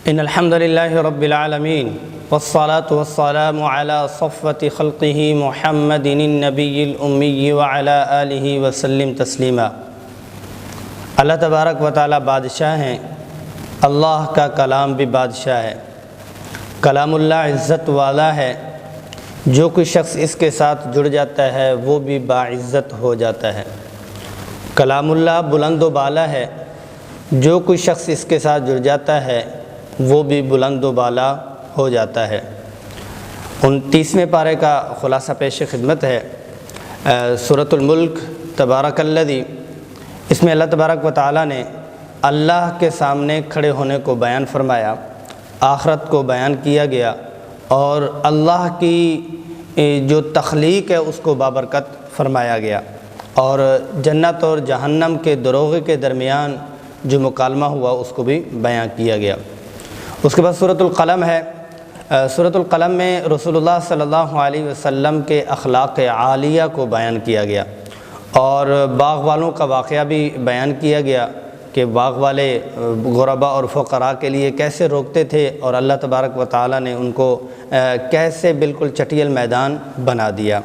ان الحمد للہ رب العالمین والصلاة والسلام علی صفوة خلقہ محمد النبی الامی وعلی آلہ وسلم تسلیما۔ اللہ تبارک و تعالی بادشاہ ہیں، اللہ کا کلام بھی بادشاہ ہے۔ کلام اللہ عزت والا ہے، جو کوئی شخص اس کے ساتھ جڑ جاتا ہے وہ بھی باعزت ہو جاتا ہے۔ کلام اللہ بلند و بالا ہے، جو کوئی شخص اس کے ساتھ جڑ جاتا ہے وہ بھی بلند و بالا ہو جاتا ہے۔ 29ویں پارے کا خلاصہ پیش خدمت ہے، سورۃ الملک تبارک الذی۔ اس میں اللہ تبارک و تعالی نے اللہ کے سامنے کھڑے ہونے کو بیان فرمایا، آخرت کو بیان کیا گیا، اور اللہ کی جو تخلیق ہے اس کو بابرکت فرمایا گیا، اور جنت اور جہنم کے دروغے کے درمیان جو مکالمہ ہوا اس کو بھی بیان کیا گیا۔ اس کے بعد سورۃ القلم ہے۔ سورۃ القلم میں رسول اللہ صلی اللہ علیہ وسلم کے اخلاق عالیہ کو بیان کیا گیا، اور باغ والوں کا واقعہ بھی بیان کیا گیا کہ باغ والے غرباء اور فقراء کے لیے کیسے روکتے تھے، اور اللہ تبارک و تعالی نے ان کو کیسے بالکل چٹیل میدان بنا دیا۔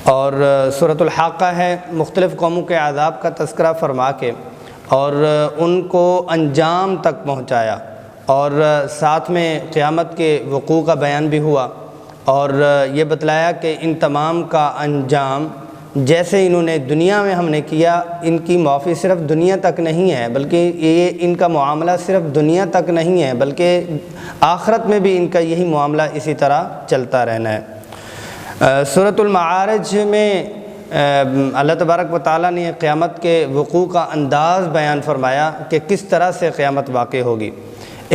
اور سورۃ الحاقہ ہے، مختلف قوموں کے عذاب کا تذکرہ فرما کے اور ان کو انجام تک پہنچایا، اور ساتھ میں قیامت کے وقوع کا بیان بھی ہوا، اور یہ بتلایا کہ ان تمام کا انجام جیسے انہوں نے دنیا میں ہم نے کیا، ان کی معافی صرف دنیا تک نہیں ہے، بلکہ یہ ان کا معاملہ صرف دنیا تک نہیں ہے، بلکہ آخرت میں بھی ان کا یہی معاملہ اسی طرح چلتا رہنا ہے۔ سورۃ المعارج میں اللہ تبارک و تعالیٰ نے قیامت کے وقوع کا انداز بیان فرمایا کہ کس طرح سے قیامت واقع ہوگی۔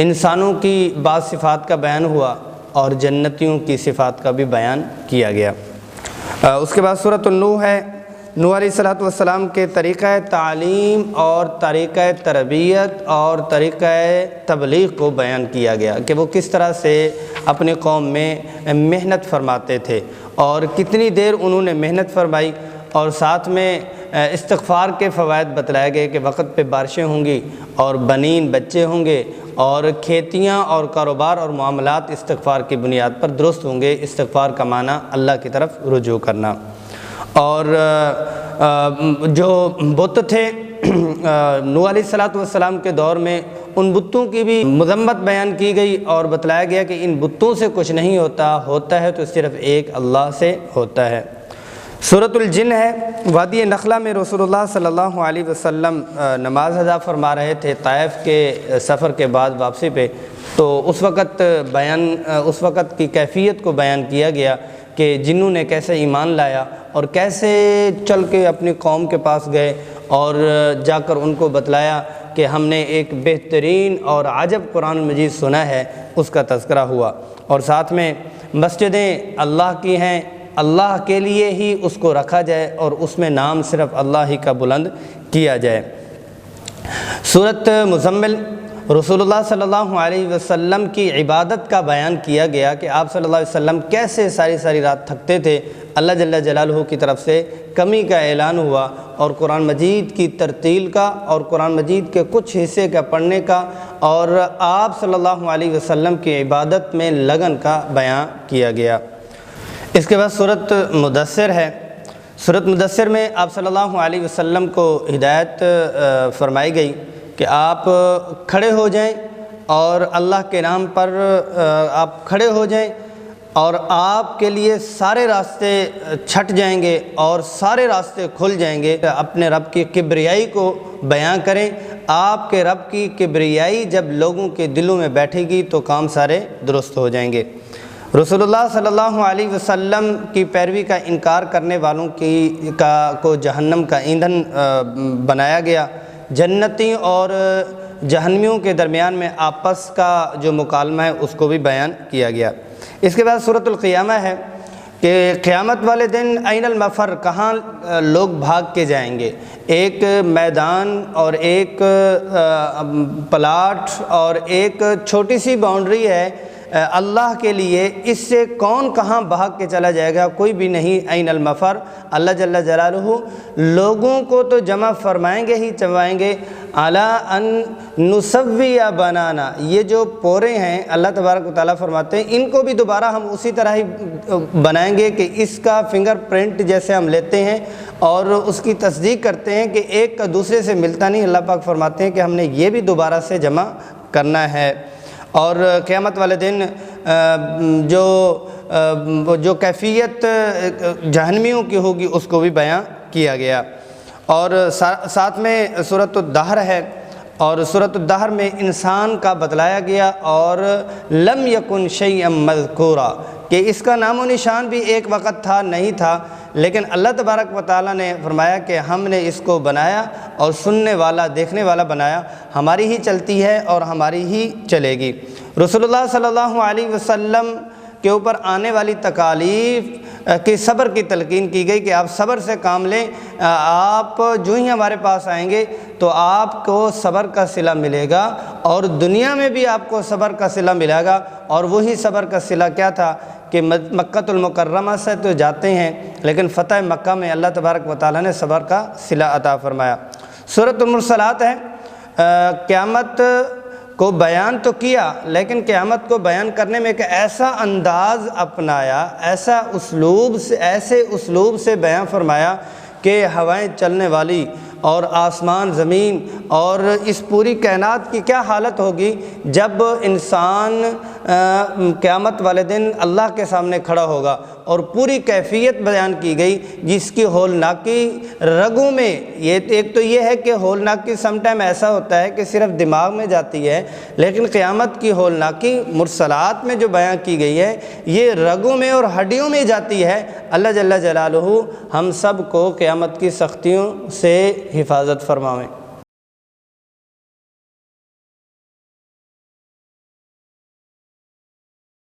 انسانوں کی بعض صفات کا بیان ہوا اور جنتیوں کی صفات کا بھی بیان کیا گیا۔ اس کے بعد سورۃ النوح ہے۔ نوح علیہ السلام کے طریقہ تعلیم اور طریقہ تربیت اور طریقہ تبلیغ کو بیان کیا گیا کہ وہ کس طرح سے اپنی قوم میں محنت فرماتے تھے، اور کتنی دیر انہوں نے محنت فرمائی، اور ساتھ میں استغفار کے فوائد بتلائے گئے کہ وقت پہ بارشیں ہوں گی، اور بنین بچے ہوں گے، اور کھیتیاں اور کاروبار اور معاملات استغفار کی بنیاد پر درست ہوں گے۔ استغفار کا معنی اللہ کی طرف رجوع کرنا۔ اور جو بت تھے نوح علیہ السلام کے دور میں، ان بتوں کی بھی مذمت بیان کی گئی، اور بتلایا گیا کہ ان بتوں سے کچھ نہیں ہوتا ہے تو صرف ایک اللہ سے ہوتا ہے۔ سورۃ الجن ہے۔ وادی نخلہ میں رسول اللہ صلی اللہ علیہ وسلم نماز ادا فرما رہے تھے طائف کے سفر کے بعد واپسی پہ، تو اس وقت کی کیفیت کو بیان کیا گیا کہ جنوں نے کیسے ایمان لایا، اور کیسے چل کے اپنی قوم کے پاس گئے، اور جا کر ان کو بتلایا کہ ہم نے ایک بہترین اور عجب قرآن مجید سنا ہے، اس کا تذکرہ ہوا۔ اور ساتھ میں مسجدیں اللہ کی ہیں، اللہ کے لیے ہی اس کو رکھا جائے، اور اس میں نام صرف اللہ ہی کا بلند کیا جائے۔ سورۃ مزمل، رسول اللہ صلی اللہ علیہ وسلم کی عبادت کا بیان کیا گیا کہ آپ صلی اللہ علیہ وسلم کیسے ساری رات تھکتے تھے۔ اللہ جل جلالہ کی طرف سے کمی کا اعلان ہوا، اور قرآن مجید کی ترتیل کا اور قرآن مجید کے کچھ حصے کا پڑھنے کا، اور آپ صلی اللہ علیہ وسلم کی عبادت میں لگن کا بیان کیا گیا۔ اس کے بعد سورۃ مدثر ہے۔ سورۃ مدثر میں آپ صلی اللہ علیہ وسلم کو ہدایت فرمائی گئی کہ آپ کھڑے ہو جائیں، اور اللہ کے نام پر آپ کھڑے ہو جائیں، اور آپ کے لیے سارے راستے چھٹ جائیں گے اور سارے راستے کھل جائیں گے۔ اپنے رب کی کبریائی کو بیان کریں۔ آپ کے رب کی کبریائی جب لوگوں کے دلوں میں بیٹھے گی تو کام سارے درست ہو جائیں گے۔ رسول اللہ صلی اللہ علیہ وسلم کی پیروی کا انکار کرنے والوں کو جہنم کا ایندھن بنایا گیا۔ جنتی اور جہنمیوں کے درمیان میں آپس کا جو مکالمہ ہے اس کو بھی بیان کیا گیا۔ اس کے بعد سورۃ القیامہ ہے کہ قیامت والے دن این المفر، کہاں لوگ بھاگ کے جائیں گے۔ ایک میدان اور ایک پلاٹ اور ایک چھوٹی سی باؤنڈری ہے اللہ کے لیے اس سے کون کہاں بھاگ کے چلا جائے گا، کوئی بھی نہیں۔ این المفر، اللہ جل جلالہ لوگوں کو تو جمع فرمائیں گے ہی چمائیں گے۔ علی ان نسوی بنانا، یہ جو پورے ہیں اللہ تبارک و تعالیٰ فرماتے ہیں ان کو بھی دوبارہ ہم اسی طرح ہی بنائیں گے کہ اس کا فنگر پرنٹ جیسے ہم لیتے ہیں اور اس کی تصدیق کرتے ہیں کہ ایک کا دوسرے سے ملتا نہیں، اللہ پاک فرماتے ہیں کہ ہم نے یہ بھی دوبارہ سے جمع کرنا ہے۔ اور قیامت والے دن جو کیفیت جہنمیوں کی ہوگی اس کو بھی بیان کیا گیا۔ اور ساتھ میں سورۃ الدہر ہے، اور سورۃ الدہر میں انسان کا بتلایا گیا، اور لم یکن شیئا مذکورا، کہ اس کا نام و نشان بھی ایک وقت تھا نہیں تھا، لیکن اللہ تبارک و تعالیٰ نے فرمایا کہ ہم نے اس کو بنایا اور سننے والا دیکھنے والا بنایا، ہماری ہی چلتی ہے اور ہماری ہی چلے گی۔ رسول اللہ صلی اللہ علیہ وسلم کے اوپر آنے والی تکالیف کی صبر کی تلقین کی گئی کہ آپ صبر سے کام لیں، آپ جو ہی ہمارے پاس آئیں گے تو آپ کو صبر کا صلہ ملے گا، اور دنیا میں بھی آپ کو صبر کا صلہ ملے گا۔ اور وہی صبر کا صلہ کیا تھا کہ مکۃ المکرمہ سے تو جاتے ہیں لیکن فتح مکہ میں اللہ تبارک و تعالیٰ نے صبر کا صلہ عطا فرمایا۔ سورۃ المرسلات ہے، قیامت کو بیان تو کیا لیکن قیامت کو بیان کرنے میں ایک ایسا انداز اپنایا، ایسے اسلوب سے بیان فرمایا کہ ہوائیں چلنے والی اور آسمان زمین اور اس پوری کائنات کی کیا حالت ہوگی جب انسان قیامت والے دن اللہ کے سامنے کھڑا ہوگا، اور پوری کیفیت بیان کی گئی جس کی ہولناکی رگوں میں، ایک تو یہ ہے کہ ہولناکی سم ٹائم ایسا ہوتا ہے کہ صرف دماغ میں جاتی ہے، لیکن قیامت کی ہولناکی مرسلات میں جو بیان کی گئی ہے یہ رگوں میں اور ہڈیوں میں جاتی ہے۔ اللہ جل جلالہ ہم سب کو قیامت کی سختیوں سے حفاظت فرمائے۔